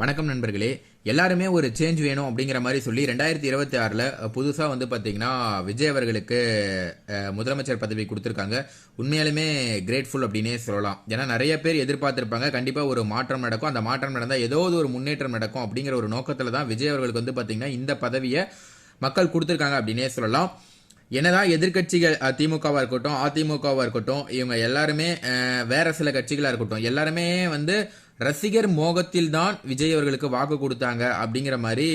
வணக்கம் நண்பர்களே. எல்லாருமே ஒரு சேஞ்ச் வேணும் அப்படிங்கிற மாதிரி சொல்லி 2026ல் புதுசாக வந்து பார்த்தீங்கன்னா விஜய் அவர்களுக்கு முதலமைச்சர் பதவி கொடுத்துருக்காங்க. உண்மையாலுமே கிரேட்ஃபுல் அப்படின்னே சொல்லலாம். ஏன்னா நிறைய பேர் எதிர்பார்த்துருப்பாங்க கண்டிப்பாக ஒரு மாற்றம் நடக்கும், அந்த மாற்றம் நடந்தால் ஏதோ ஒரு முன்னேற்றம் நடக்கும் அப்படிங்கிற ஒரு நோக்கத்தில் தான் விஜய் அவர்களுக்கு வந்து பார்த்தீங்கன்னா இந்த பதவியை மக்கள் கொடுத்துருக்காங்க அப்படின்னே சொல்லலாம். என்னதான் எதிர்கட்சிகள் திமுகவாக இருக்கட்டும், அதிமுகவாக இருக்கட்டும், இவங்க எல்லாருமே வேற சில கட்சிகளாக இருக்கட்டும், எல்லாருமே வந்து ரசிகர் மோகத்தில் தான் விஜய் அவர்களுக்கு வாக்கு கொடுத்தாங்க அப்படிங்கிற மாதிரி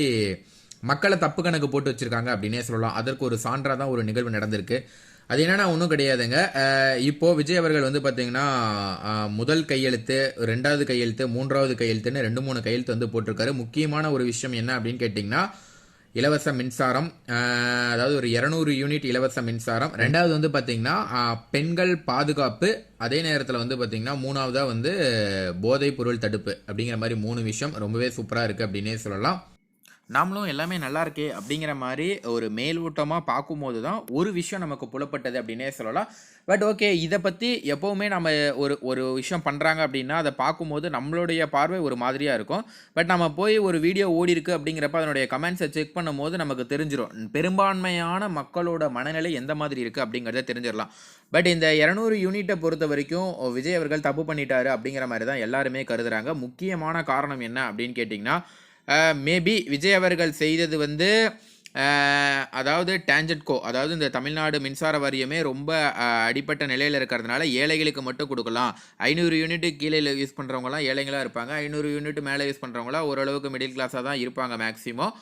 மக்களை தப்பு கணக்கு போட்டு வச்சிருக்காங்க அப்படின்னே சொல்லலாம். அதற்கு ஒரு சான்றாக தான் ஒரு நிகழ்வு நடந்திருக்கு. அது என்னன்னா ஒன்றும் கிடையாதுங்க. இப்போ விஜய் அவர்கள் வந்து பார்த்தீங்கன்னா முதல் கையெழுத்து, 2வது கையெழுத்து, 3வது கையெழுத்துன்னு 2-3 கையெழுத்து வந்து போட்டிருக்காரு. முக்கியமான ஒரு விஷயம் என்ன அப்படின்னு கேட்டிங்கன்னா இலவச மின்சாரம், அதாவது ஒரு 200 யூனிட் இலவச மின்சாரம். 2வது வந்து பார்த்தீங்கன்னா பெண்கள் பாதுகாப்பு, அதே நேரத்தில் வந்து பார்த்தீங்கன்னா 3வதாக வந்து போதைப் பொருள் தடுப்பு அப்படிங்கிற மாதிரி 3 விஷயம் ரொம்பவே சூப்பராக இருக்குது அப்படின்னே சொல்லலாம். நாமளும் எல்லாமே நல்லா இருக்கே அப்படிங்கிற மாதிரி ஒரு மேலோட்டமாக பார்க்கும்போது தான் ஒரு விஷயம் நமக்கு புலப்பட்டது அப்படின்னே சொல்லலாம். பட் ஓகே, இதை பற்றி எப்போவுமே நம்ம ஒரு ஒரு விஷயம் பண்ணுறாங்க அப்படின்னா அதை பார்க்கும்போது நம்மளுடைய பார்வை ஒரு மாதிரியாக இருக்கும். பட் நம்ம போய் ஒரு வீடியோ ஓடி இருக்கு அப்படிங்கிறப்ப அதனுடைய கமெண்ட்ஸை செக் பண்ணும்போது நமக்கு தெரிஞ்சிடும் பெரும்பான்மையான மக்களோட மனநிலை எந்த மாதிரி இருக்குது அப்படிங்கிறத தெரிஞ்சிடலாம். பட் இந்த 200 யூனிட்டை பொறுத்த வரைக்கும் விஜய் அவர்கள் தப்பு பண்ணிட்டாரு அப்படிங்கிற மாதிரி தான் எல்லாருமே கருதுறாங்க. முக்கியமான காரணம் என்ன அப்படின்னு கேட்டிங்கன்னா மேபி விஜய் அவர்கள் செய்தது வந்து அதாவது டேஞ்சட்கோ, அதாவது இந்த தமிழ்நாடு மின்சார வாரியமே ரொம்ப அடிப்பட்ட நிலையில் இருக்கிறதுனால ஏழைகளுக்கு மட்டும் கொடுக்கலாம். 500 யூனிட்டு கீழே யூஸ் பண்ணுறவங்களாம் ஏழைங்களாக இருப்பாங்க, 500 யூனிட் மேலே யூஸ் பண்ணுறவங்களாம் ஓரளவுக்கு மிடில் கிளாஸாக தான் இருப்பாங்க மேக்ஸிமம்.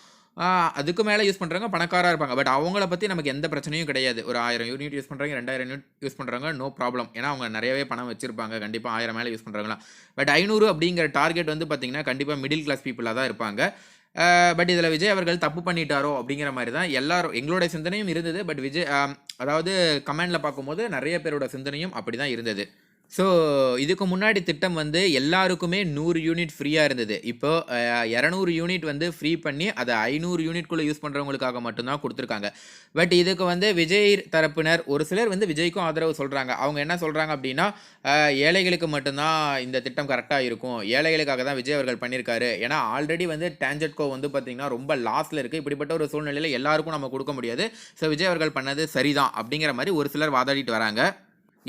அதுக்கு மேலே யூஸ் பண்ணுறவங்க பணக்காராக இருப்பாங்க. பட் அவங்கள பற்றி நமக்கு எந்த பிரச்சனையும் கிடையாது. ஒரு 1000 யூனிட் யூஸ் பண்ணுறாங்க, 2000 யூனிட் யூஸ் பண்ணுறாங்க, நோ ப்ராப்ளம். ஏன்னா அவங்க நிறையவே பணம் வச்சிருப்பாங்க, கண்டிப்பாக 1000 மேலே யூஸ் பண்ணுறாங்களாம். பட் 500 அப்படிங்கிற டார்கெட் வந்து பார்த்திங்கன்னா கண்டிப்பாக மிடில் கிளாஸ் பீப்புளாக தான் இருப்பாங்க. பட் இதில் விஜய் அவர்கள் தப்பு பண்ணிட்டாரோ அப்படிங்கிற மாதிரி தான் எல்லாரும் எங்களுடைய சிந்தனையும் இருந்தது. பட் விஜய் அதாவது கமெண்டில் பார்க்கும்போது நிறைய பேரோட சிந்தனையும் அப்படி தான் இருந்தது. ஸோ இதுக்கு முன்னாடி திட்டம் வந்து எல்லாருக்குமே 100 யூனிட் ஃப்ரீயாக இருந்தது. இப்போ 200 யூனிட் வந்து ஃப்ரீ பண்ணி அதை 500 யூனிட்குள்ளே யூஸ் பண்ணுறவங்களுக்காக மட்டும்தான் கொடுத்துருக்காங்க. பட் இதுக்கு வந்து விஜய் தரப்பினர் ஒரு சிலர் வந்து விஜய்க்கும் ஆதரவு சொல்கிறாங்க. அவங்க என்ன சொல்கிறாங்க அப்படின்னா ஏழைகளுக்கு மட்டும்தான் இந்த திட்டம் கரெக்டாக இருக்கும், ஏழைகளுக்காக தான் விஜய் அவர்கள் பண்ணியிருக்காரு. ஏன்னா ஆல்ரெடி வந்து டேஞ்சட்கோ வந்து பார்த்திங்கன்னா ரொம்ப லாஸில் இருக்குது. இப்படிப்பட்ட ஒரு சூழ்நிலையில் எல்லாருக்கும் நம்ம கொடுக்க முடியாது. ஸோ விஜய் அவர்கள் பண்ணது சரிதான் அப்படிங்கிற மாதிரி ஒரு சிலர் வாதாடிட்டு வராங்க.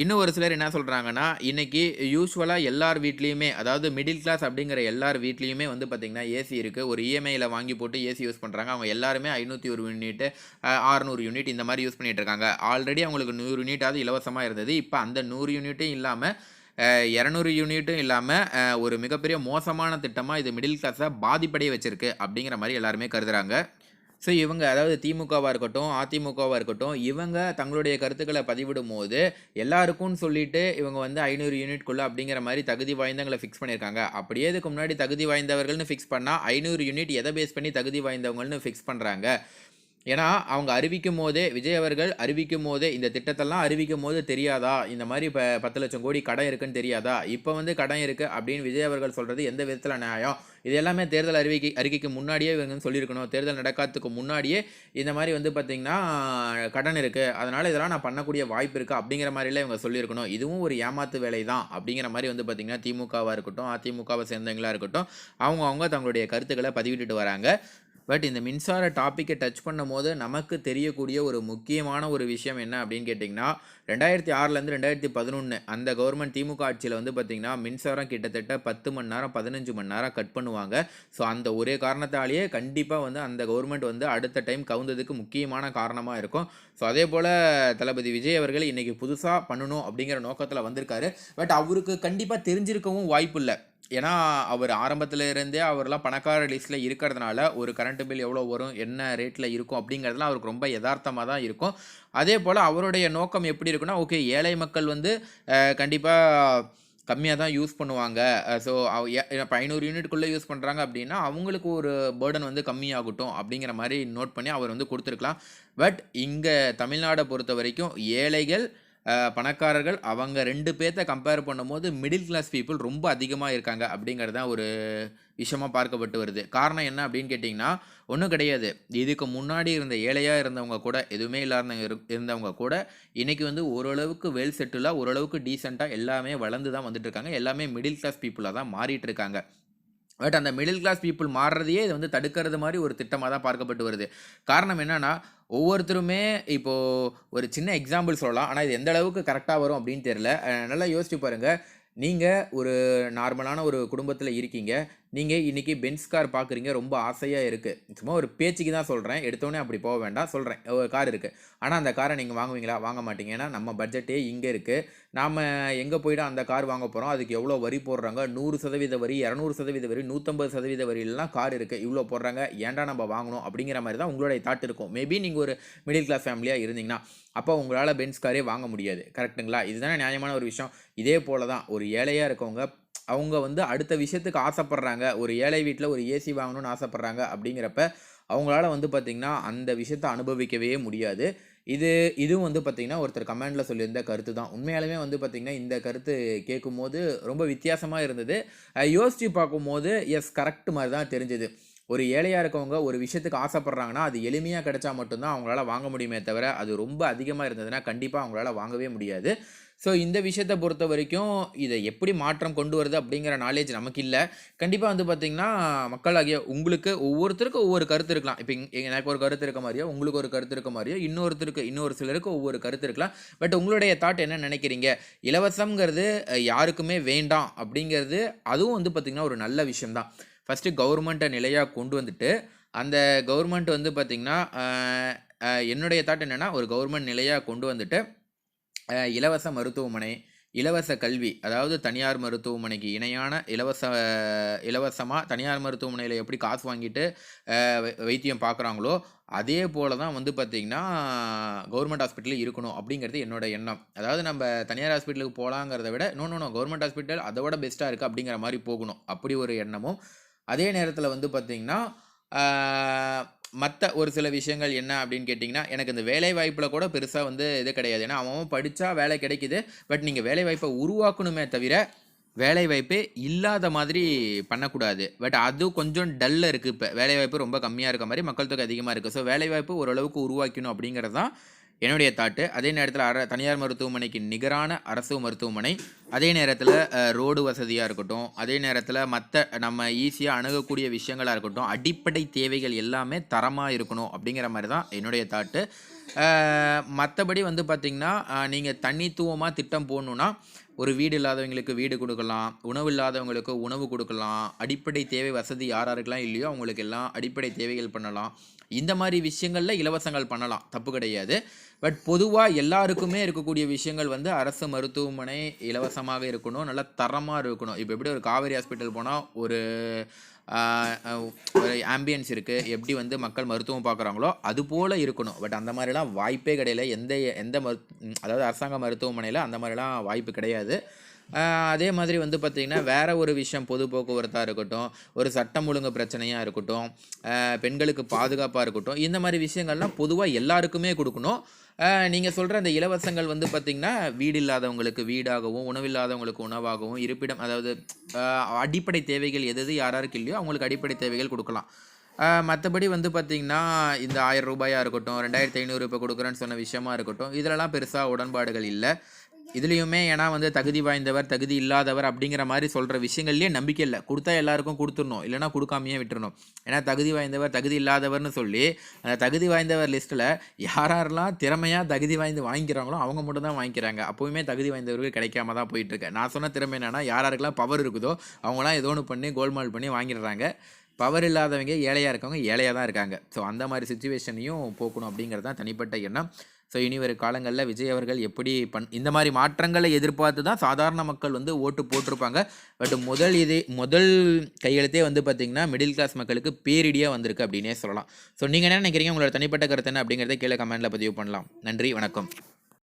இன்னும் ஒரு சிலர் என்ன சொல்கிறாங்கன்னா இன்றைக்கி யூஸ்வலாக எல்லார் வீட்லேயுமே, அதாவது மிடில் கிளாஸ் அப்படிங்கிற எல்லார் வீட்லேயுமே வந்து பார்த்திங்கன்னா ஏசி இருக்குது. ஒரு இஎம்ஐயில் வாங்கி போட்டு ஏசி யூஸ் பண்ணுறாங்க. அவங்க எல்லாருமே 501 யூனிட்டு 600 யூனிட் இந்த மாதிரி யூஸ் பண்ணிகிட்டு இருக்காங்க. ஆல்ரெடி அவங்களுக்கு 100 யூனிட்டாவது இலவசமாக இருந்தது. இப்போ அந்த 100 யூனிட்டும் இல்லாமல் 200 யூனிட்டும் இல்லாமல் ஒரு மிகப்பெரிய மோசமான திட்டமாக இது மிடில் கிளாஸை பாதிப்படைய வச்சுருக்கு அப்படிங்கிற மாதிரி எல்லாருமே கருதுகிறாங்க. ஸோ இவங்க, அதாவது திமுகவாக இருக்கட்டும், அதிமுகவாக இருக்கட்டும், இவங்க தங்களுடைய கருத்துக்களை பதிவிடும் போது எல்லாருக்கும் சொல்லிட்டு இவங்க வந்து 500 யூனிட்குள்ளே அப்படிங்கிற மாதிரி தகுதி வாய்ந்தவங்களை ஃபிக்ஸ் பண்ணியிருக்காங்க. அப்படியே இதுக்கு முன்னாடி தகுதி வாய்ந்தவர்கள்னு ஃபிக்ஸ் பண்ணால் 500 யூனிட் எதை பேஸ் பண்ணி தகுதி வாய்ந்தவங்கள்னு ஃபிக்ஸ் பண்ணுறாங்க. ஏன்னா அவங்க அறிவிக்கும் போதே, விஜய் அவர்கள் அறிவிக்கும் போதே இந்த திட்டத்தெல்லாம் அறிவிக்கும் போது தெரியாதா இந்த மாதிரி இப்போ 10 லட்சம் கோடி கடன் இருக்குன்னு தெரியாதா? இப்போ வந்து கடன் இருக்குது அப்படின்னு விஜய் அவர்கள் சொல்கிறது எந்த விதத்தில் நியாயம்? இது எல்லாமே தேர்தல் அறிக்கைக்கு முன்னாடியே இவங்க சொல்லியிருக்கணும். தேர்தல் நடக்காததுக்கு முன்னாடியே இந்த மாதிரி வந்து பார்த்திங்கன்னா கடன் இருக்குது, அதனால் இதெல்லாம் நான் பண்ணக்கூடிய வாய்ப்பு இருக்குது அப்படிங்கிற மாதிரிலாம் இவங்க சொல்லியிருக்கணும். இதுவும் ஒரு ஏமாத்து வேலை தான் அப்படிங்கிற மாதிரி வந்து பார்த்திங்கன்னா திமுகவாக இருக்கட்டும், அதிமுகவை சேர்ந்தவங்களாக இருக்கட்டும், அவங்க தங்களுடைய கருத்துக்களை பதிவிட்டுட்டு வராங்க. பட் இந்த மின்சார டாப்பிக்கை டச் பண்ணும் போது நமக்கு தெரியக்கூடிய ஒரு முக்கியமான ஒரு விஷயம் என்ன அப்படின்னு கேட்டிங்கன்னா 2006லேருந்து 2011 அந்த கவர்மெண்ட் திமுக ஆட்சியில் வந்து பார்த்திங்கன்னா மின்சாரம் கிட்டத்தட்ட 10 மணி நேரம் 15 மணி நேரம் கட் பண்ணுவாங்க. ஸோ அந்த ஒரே காரணத்தாலேயே கண்டிப்பாக வந்து அந்த கவர்மெண்ட் வந்து அடுத்த டைம் கவுந்ததுக்கு முக்கியமான காரணமாக இருக்கும். ஸோ அதே போல் தளபதி விஜய் அவர்கள் இன்றைக்கி புதுசாக பண்ணணும் அப்படிங்கிற நோக்கத்தில் வந்திருக்காரு. பட் அவருக்கு கண்டிப்பாக தெரிஞ்சிருக்கவும் வாய்ப்பு இல்லை. ஏன்னா அவர் ஆரம்பத்தில் இருந்தே அவர்லாம் பணக்கார லிஸ்ட்டில் இருக்கிறதுனால ஒரு கரண்ட் பில் எவ்வளோ வரும், என்ன ரேட்டில் இருக்கும் அப்படிங்கிறதுலாம் அவருக்கு ரொம்ப யதார்த்தமாக தான் இருக்கும். அதே போல் அவருடைய நோக்கம் எப்படி இருக்குன்னா, ஓகே ஏழை மக்கள் வந்து கண்டிப்பாக கம்மியாக தான் யூஸ் பண்ணுவாங்க. ஸோ இப்போ 500 யூனிட்குள்ளே யூஸ் பண்ணுறாங்க அப்படின்னா அவங்களுக்கு ஒரு பேர்டன் வந்து கம்மியாகட்டும் அப்படிங்கிற மாதிரி நோட் பண்ணி அவர் வந்து கொடுத்துருக்கலாம். பட் இங்கே தமிழ்நாடை பொறுத்த வரைக்கும் ஏழைகள் பணக்காரர்கள் அவங்க 2 பேர்த்த கம்பேர் பண்ணும்போது மிடில் கிளாஸ் பீப்புள் ரொம்ப அதிகமாக இருக்காங்க அப்படிங்கிறது தான் ஒரு விஷயமாக பார்க்கப்பட்டு வருது. காரணம் என்ன அப்படின்னு கேட்டிங்கன்னா ஒன்றும் கிடையாது. இதுக்கு முன்னாடி இருந்த ஏழையாக இருந்தவங்க கூட, எதுவுமே இல்லாத இருந்தவங்க கூட இன்றைக்கி வந்து ஓரளவுக்கு வெல் செட்டிலாக, ஓரளவுக்கு டீசெண்டாக எல்லாமே வளர்ந்து தான் வந்துட்டு இருக்காங்க. எல்லாமே மிடில் கிளாஸ் பீப்புளாக தான் மாறிட்டு இருக்காங்க. பட் அந்த மிடில் கிளாஸ் பீப்புள் மாறுறதையே இது வந்து தடுக்கிறது மாதிரி ஒரு திட்டமாக தான் பார்க்கப்பட்டு வருது. காரணம் என்னன்னா, ஒவ்வொருத்தருமே இப்போ ஒரு சின்ன எக்ஸாம்பிள் சொல்லலாம். ஆனால் இது எந்த அளவுக்கு கரெக்டாக வரும் அப்படின்னு தெரியல. நல்லா யோசிச்சு பாருங்க. நீங்க ஒரு நார்மலான ஒரு குடும்பத்தில இருக்கீங்க. நீங்க இன்னைக்கு பென்ஸ் கார் பார்க்குறீங்க. ரொம்ப ஆசையா இருக்கு. சும்மா ஒரு பேச்சுக்கு தான் சொல்றேன். எடுத்தோனே அப்படி போக வேண்டாம். சொல்றேன். ஒரு கார் இருக்கு. ஆனா அந்த கார நீங்க வாங்குவீங்களா? வாங்க மாட்டீங்க. ஏன்னா நம்ம பட்ஜெட்டே இங்க இருக்கு. நாம எங்க போய்ட்டு அந்த கார் வாங்க போறோம். அதுக்கு எவ்வளோ வரி போடுறாங்க? 100% வரி, 200% வரி, 150% வரியிலலாம் கார் இருக்கு. இவ்வளோ போடுறாங்க. ஏன்டா நம்ம வாங்கணும்? அப்படிங்கிற மாரி தான் உங்களுடைய தாட் இருக்கும். மேபி நீங்க ஒரு மிடில் கிளாஸ் ஃபேமிலியா இருந்தீங்கன்னா, அப்போ உங்களால பென்ஸ் காரே வாங்க முடியாது. கரெக்ட்டுங்களா? இதுதானே நியாயமான ஒரு விஷயம். இதே போல தான் ஒரு ஏழையா இருக்கவங்க, அவங்க வந்து அடுத்த விஷயத்துக்கு ஆசைப்படுறாங்க. ஒரு ஏழை வீட்ல ஒரு ஏசி வாங்கணும்னு ஆசைப்படுறாங்க அப்படிங்கிறப்ப, அவங்களால வந்து பார்த்தீங்கன்னா, அந்த விஷயத்த அனுபவிக்கவே முடியாது. இதுவும் வந்து பார்த்தீங்கன்னா, ஒருத்தர் கமெண்ட்ல சொல்லியிருந்த கருத்து தான். உண்மையாலுமே வந்து பார்த்தீங்கன்னா, இந்த கருத்து கேட்கும்போது ரொம்ப வித்தியாசமா இருந்தது. யோசிச்சு பார்க்கும்போது, எஸ் கரெக்ட் மாரி தான் தெரிஞ்சது. ஒரு ஏழையா இருக்கவங்க ஒரு விஷயத்துக்கு ஆசைப்படுறாங்கன்னா, அது எளிமையா கிடைச்சா மட்டும் தான் அவங்களால வாங்க முடியுமே தவிர, அது ரொம்ப அதிகமா இருந்ததுன்னா, கண்டிப்பா அவங்களால வாங்கவே முடியாது. ஸோ இந்த விஷயத்த பொறுத்தவரைக்கும், இத எப்படி மாற்றம் கொண்டு வருது அப்படிங்கிற நாலேட்ஜ் நமக்கு இல்ல. கண்டிப்பா வந்து பார்த்தீங்கன்னா, மக்களாகிய உங்களுக்கு ஒவ்வொருத்தருக்கும் ஒவ்வொரு கருத்து இருக்கலாம். இப்ப எனக்கு ஒரு கருத்து இருக்க மாரியும், உங்களுக்கு ஒரு கருத்து இருக்க மாரியும், இன்னொரு சிலருக்கு ஒவ்வொரு கருத்து இருக்கலாம். பட் உங்களுடைய தாட் என்ன நினைக்கிறீங்க? இலவசம்ங்கிறது யாருக்குமே வேண்டாம் அப்படிங்கிறது, அதுவும் வந்து பார்த்தீங்கன்னா, ஒரு நல்ல விஷயம் தான். ஃபர்ஸ்ட்டு கவர்மெண்ட்ட நிலையா கொண்டு வந்துட்டு, அந்த கவர்மெண்ட் வந்து பார்த்தீங்கன்னா, என்னுடைய தாட் என்னன்னா, ஒரு கவர்மெண்ட் நிலையா கொண்டு வந்துட்டு, இலவச மருத்துவமனை, இலவச கல்வி, அதாவது தனியார் மருத்துவமனைக்கு இணையான இலவசமா தனியார் மருத்துவமனையில எப்படி காசு வாங்கிட்டு வைத்தியம் பார்க்குறாங்களோ, அதே போல தான் வந்து பார்த்தீங்கன்னா, கவர்மெண்ட் ஹாஸ்பிட்டலும் இருக்கணும் அப்படிங்கிறது என்னோட எண்ணம். அதாவது நம்ப தனியார் ஹாஸ்பிட்டலுக்கு போலாங்கிறத விட, நோ கவர்மெண்ட் ஹாஸ்பிட்டல் அத விட பெஸ்ட்டா இருக்கு அப்படிங்கிற மாரி போகணும். அப்படி ஒரு எண்ணமும், அதே நேரத்தில வந்து பார்த்தீங்கன்னா, ஆ மத்த ஒரு சில விஷயங்கள் என்ன அப்படின்னு கேட்டிங்கன்னா, எனக்கு இந்த வேலைவாய்ப்புல கூட பெருசா வந்து இது கிடையாது. ஏன்னா, அவன் படிச்சா வேலை கிடைக்குது. பட் நீங்க வேலைவாய்ப்ப உருவாக்கணுமே தவிர, வேலைவாய்ப்பே இல்லாத மாதிரி பண்ணக்கூடாது. பட் அது கொஞ்சம் டல்லா இருக்கு இப்ப. வேலைவாய்ப்பு ரொம்ப கம்மியா இருக்க மாரி, மக்கள் தொகை அதிகமா இருக்கு. ஸோ வேலைவாய்ப்பு ஓரளவுக்கு உருவாக்கணும் அப்படிங்கிறது தான் என்னுடைய தாட்டு. அதே நேரத்தில தனியார் மருத்துவமனைக்கு நிகரான அரசு மருத்துவமனை. அதே நேரத்தில ரோடு வசதியா இருக்கட்டும், அதே நேரத்தில மத்த நம்ம ஈஸியா அணுகக்கூடிய விஷயங்களா இருக்கட்டும், அடிப்படை தேவைகள் எல்லாமே தரமா இருக்கணும் அப்படிங்கிற மாரி தான் என்னுடைய தாட்டு. மத்தபடி வந்து பார்த்தீங்கன்னா, நீங்க தனித்துவமா திட்டம் போடணும்னா, ஒரு வீடு இல்லாதவங்களுக்கு வீடு குடுக்கலாம், உணவு இல்லாதவங்களுக்கு உணவு குடுக்கலாம், அடிப்படை தேவை வசதி யார் யாருக்கெல்லாம் இல்லையோ அவங்களுக்கு எல்லாம் அடிப்படை தேவைகள் பண்ணலாம். இந்த மாரி விஷயங்கள்ல இலவசங்கள் பண்ணலாம். தப்பு கிடையாது. பட் பொதுவா எல்லாருக்குமே இருக்கக்கூடிய விஷயங்கள் வந்து அரசு மருத்துவமனை இலவசமாக இருக்கணும். நல்லா தரமா இருக்கணும். இப்ப எப்படி ஒரு காவேரி ஹாஸ்பிட்டல் போனா ஒரு ஆ ஒரு ஆம்பியன்ஸ் இருக்கு. எப்படி வந்து மக்கள் மருத்துவம் பார்க்குறாங்களோ, அதுபோல இருக்கணும். பட் அந்த மாரிலாம் வாய்ப்பே கிடையல. எந்த எந்த அதாவது அரசாங்க மருத்துவமனையில அந்த மாரிலாம் வாய்ப்பு கிடையாது. அதே மாதிரி வந்து பார்த்தீங்கன்னா, வேற ஒரு விஷயம் பொது போக்குவரத்தா இருக்கட்டும், ஒரு சட்டம் ஒழுங்கு பிரச்சனையா இருக்கட்டும், பெண்களுக்கு பாதுகாப்பா இருக்கட்டும், இந்த மாரி விஷயங்கள்லாம் பொதுவா எல்லாருக்குமே குடுக்கணும். நீங்க சொல்ற அந்த இலவசங்கள் வந்து பார்த்தீங்கன்னா, வீடு இல்லாதவங்களுக்கு வீடாகவும், உணவில்லாதவங்களுக்கு உணவாகவும், இருப்பிடம் அதாவது அடிப்படை தேவைகள் எது எது யார் யாருக்கு இல்லையோ அவங்களுக்கு அடிப்படை தேவைகள் குடுக்கலாம். மத்தபடி வந்து பார்த்தீங்கன்னா, இந்த ரூ. 1000 இருக்கட்டும், 2500 இப்ப குடுக்குறேன்னு சொன்ன விஷயமா இருக்கட்டும், இதுலலாம் பெருசா உடன்பாடுகள் இல்ல. இதுலயுமே ஏன்னா வந்து தகுதி வாய்ந்தவர், தகுதி இல்லாதவர் அப்படிங்கிற மாரி சொல்ற விஷயங்கள்லயே நம்பிக்கை இல்ல. குடுத்தா எல்லாருக்கும் குடுத்துறணும். இல்லன்னா குடுக்காமயே விட்டுறணும். ஏன்னா தகுதி வாய்ந்தவர், தகுதி இல்லாதவர்ன்னு சொல்லி, அந்த தகுதி வாய்ந்தவர் லிஸ்ட்ல யாரெல்லாம் திறமையா தகுதி வாய்ந்து வாங்கிக்கிறாங்களோ, அவங்க மட்டும் தான் வாங்கிக்கிறாங்க. அப்பவுமே தகுதி வாய்ந்தவருக்கு கிடைக்காம தான் போயிட்டுருக்கு. நான் சொன்ன திறமை என்னன்னா, யார் யாருக்கெல்லாம் பவர் இருக்குதோ, அவங்கலாம் ஏதோ ஒண்ணு பண்ணி கோல்மால் பண்ணி வாங்கிடுறாங்க. பவர் இல்லாதவங்க, ஏழையா இருக்கவங்க ஏழையா தான் இருக்காங்க. ஸோ அந்த மாரி சிச்சுவேஷனையும் போக்கணும் அப்படிங்கிறது தான் தனிப்பட்ட எண்ணம். ஸோ இனி வரும் காலங்கள்ல விஜய் அவர்கள் எப்படி இந்த மாரி மாற்றங்களை எதிர்பார்த்து தான் சாதாரண மக்கள் வந்து ஓட்டு போட்டிருப்பாங்க. பட் முதல் கையெழுத்தே வந்து பார்த்தீங்கன்னா, மிடில் கிளாஸ் மக்களுக்கு பேரிடியா வந்திருக்கு அப்படின்னே சொல்லலாம். ஸோ நீங்க என்ன நினைக்கிறீங்க? உங்களோட தனிப்பட்ட கருத்து என்ன அப்படிங்கிறத கீழ கமெண்ட்ல பதிவு பண்ணலாம். நன்றி, வணக்கம்.